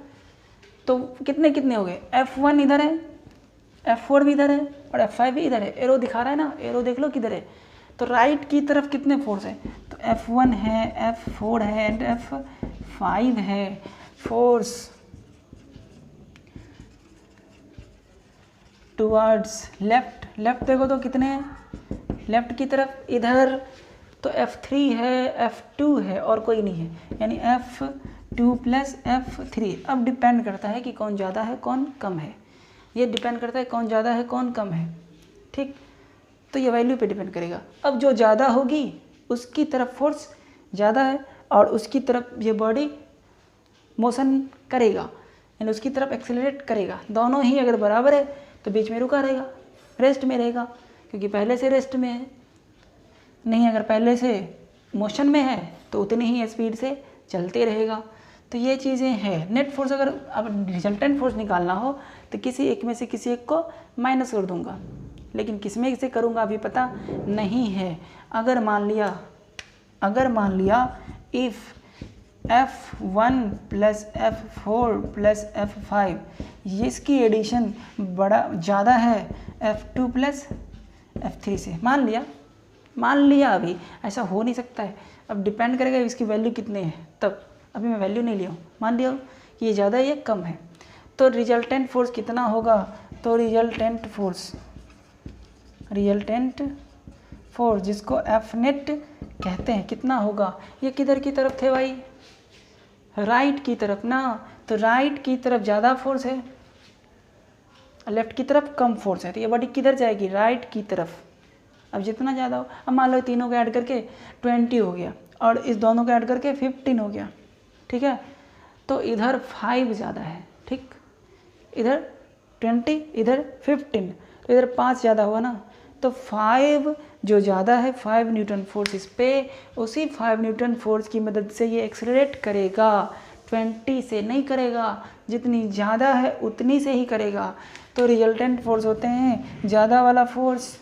Speaker 1: तो कितने हो गए? F1 इधर है, F4 भी इधर है और F5 भी इधर है। एरो दिखा रहा है ना, एरो देख लो किधर है। तो राइट की तरफ कितने फोर्स है? तो F1 है, F4 है एंड F5 है फोर्स टुवर्ड्स लेफ्ट देखो तो कितने हैं? लेफ्ट की तरफ इधर तो F3 है, F2 है और कोई नहीं है, यानी F2 प्लस F3। अब डिपेंड करता है कि कौन ज़्यादा है कौन कम है, ये डिपेंड करता है कौन ज़्यादा है कौन कम है। ठीक, तो ये वैल्यू पे डिपेंड करेगा। अब जो ज़्यादा होगी उसकी तरफ फोर्स ज़्यादा है और उसकी तरफ ये बॉडी मोशन करेगा, यानी उसकी तरफ एक्सेलरेट करेगा। दोनों ही अगर बराबर है तो बीच में रुका रहेगा, रेस्ट में रहेगा, क्योंकि पहले से रेस्ट में है। नहीं, अगर पहले से मोशन में है तो उतनी ही स्पीड से चलते रहेगा। तो ये चीज़ें हैं। नेट फोर्स अगर अब रिजल्टेंट फोर्स निकालना हो तो किसी एक में से किसी एक को माइनस कर दूंगा, लेकिन किस में से करूँगा अभी पता नहीं है। अगर मान लिया if F1 plus F4 plus F5 इसकी एडिशन ज़्यादा है F2 प्लस F3 से, मान लिया अभी ऐसा हो नहीं सकता है। अब डिपेंड करेगा इसकी वैल्यू कितने है, तब अभी मैं वैल्यू नहीं लिया हूँ, मान लिया कि ये ज़्यादा है ये कम है। तो रिजल्टेंट फोर्स कितना होगा, तो रिजल्टेंट फोर्स जिसको F नेट कहते हैं कितना होगा। ये किधर की तरफ थे भाई, राइट की तरफ ना, तो राइट की तरफ ज़्यादा फोर्स है, लेफ्ट की तरफ कम फोर्स है, तो ये बॉडी किधर जाएगी, राइट की तरफ। अब जितना ज़्यादा हो, अब मान लो तीनों को ऐड करके 20 हो गया और इस दोनों को ऐड करके 15 हो गया, ठीक है। तो इधर 5 ज़्यादा है, ठीक, इधर 20 इधर 15, तो इधर 5 ज़्यादा हुआ ना, तो 5 जो ज़्यादा है 5 न्यूटन फोर्स इस पे, उसी 5 न्यूटन फोर्स की मदद से ये एक्सेलरेट करेगा, 20 से नहीं करेगा, जितनी ज़्यादा है उतनी से ही करेगा। तो रिजल्टेंट फोर्स होते हैं ज़्यादा वाला फोर्स,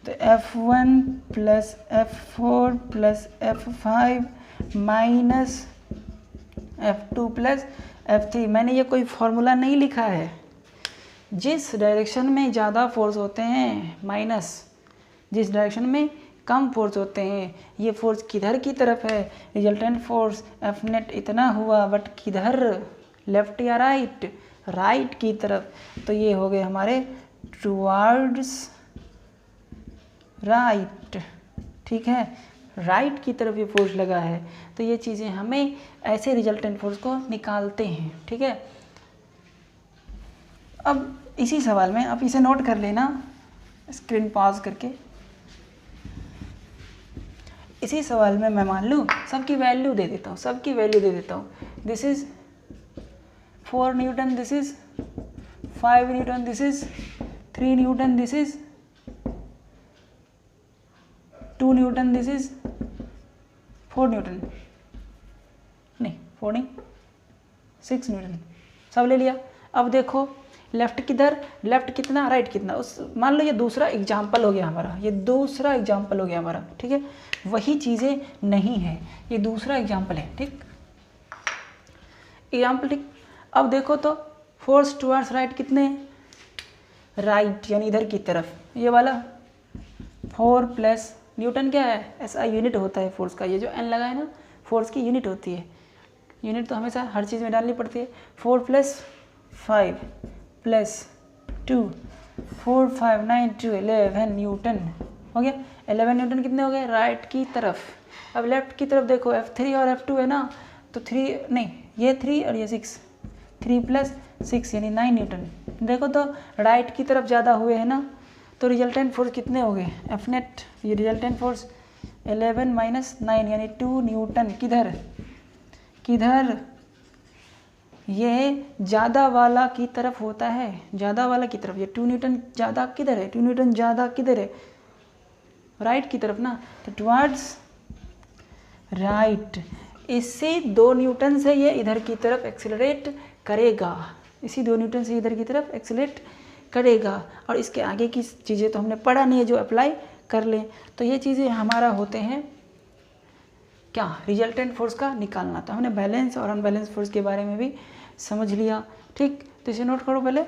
Speaker 1: तो F1 plus F4 plus F5 minus F2 plus F3। मैंने ये कोई फॉर्मूला नहीं लिखा है, जिस डायरेक्शन में ज़्यादा फोर्स होते हैं माइनस जिस डायरेक्शन में कम फोर्स होते हैं, ये फोर्स किधर की तरफ है, रिजल्टेंट फोर्स F नेट इतना हुआ, बट किधर, लेफ्ट या राइट की तरफ। तो ये हो गए हमारे टुवर्ड्स राइट, ठीक है, राइट की तरफ ये फोर्स लगा है। तो ये चीज़ें हमें ऐसे रिजल्टेंट फोर्स को निकालते हैं, ठीक है। अब इसी सवाल में आप इसे नोट कर लेना, स्क्रीन पॉज करके। इसी सवाल में मैं मान लूँ सबकी वैल्यू दे देता हूँ, this is 4 Newton, this is 5 Newton, this is 3 Newton, this is 2 Newton, this is 4 Newton, नहीं 4 नहीं 6 न्यूटन, सब ले लिया। अब देखो लेफ्ट किधर, लेफ्ट कितना, राइट कितना, उस मान लो ये दूसरा एग्जाम्पल हो गया हमारा, ठीक है। वही चीज़ें नहीं है, ये दूसरा एग्जाम्पल है, ठीक। अब देखो तो फोर्स टुवर्ड्स राइट कितने, राइट यानी इधर की तरफ, ये वाला 4 प्लस न्यूटन क्या है, SI यूनिट होता है फोर्स का, ये जो N लगा है ना फोर्स की यूनिट होती है, यूनिट तो हमेशा हर चीज़ में डालनी पड़ती है। 4 प्लस 5 प्लस 2 4 5 9 2 11 न्यूटन हो गया। 11 न्यूटन कितने हो गए, राइट की तरफ। अब लेफ्ट की तरफ देखो F3 और F2 है ना, तो 3 नहीं, ये 3 और ये 6, 3 प्लस 6 यानी 9 न्यूटन। देखो तो राइट की तरफ ज़्यादा हुए हैं ना, तो रिजल्टेंट फोर्स कितने हो गए, F नेट, ये रिजल्टेंट फोर्स 11 माइनस 9 यानी 2 न्यूटन। किधर ये ज़्यादा वाला की तरफ होता है, ज़्यादा वाला की तरफ। ये 2 न्यूटन ज़्यादा किधर है, 2 न्यूटन ज़्यादा किधर है, राइट की तरफ ना, तो टुवर्ड्स राइट। इसी 2 न्यूटन से ये इधर की तरफ एक्सेलरेट करेगा, इसी 2 न्यूटन से इधर की तरफ एक्सेलरेट करेगा। और इसके आगे की चीज़ें तो हमने पढ़ा नहीं है, जो अप्लाई कर लें। तो ये चीज़ें हमारा होते हैं क्या, रिजल्टेंट फोर्स का निकालना। तो हमने बैलेंस और अनबैलेंस फोर्स के बारे में भी समझ लिया, ठीक। तो इसे नोट करो पहले।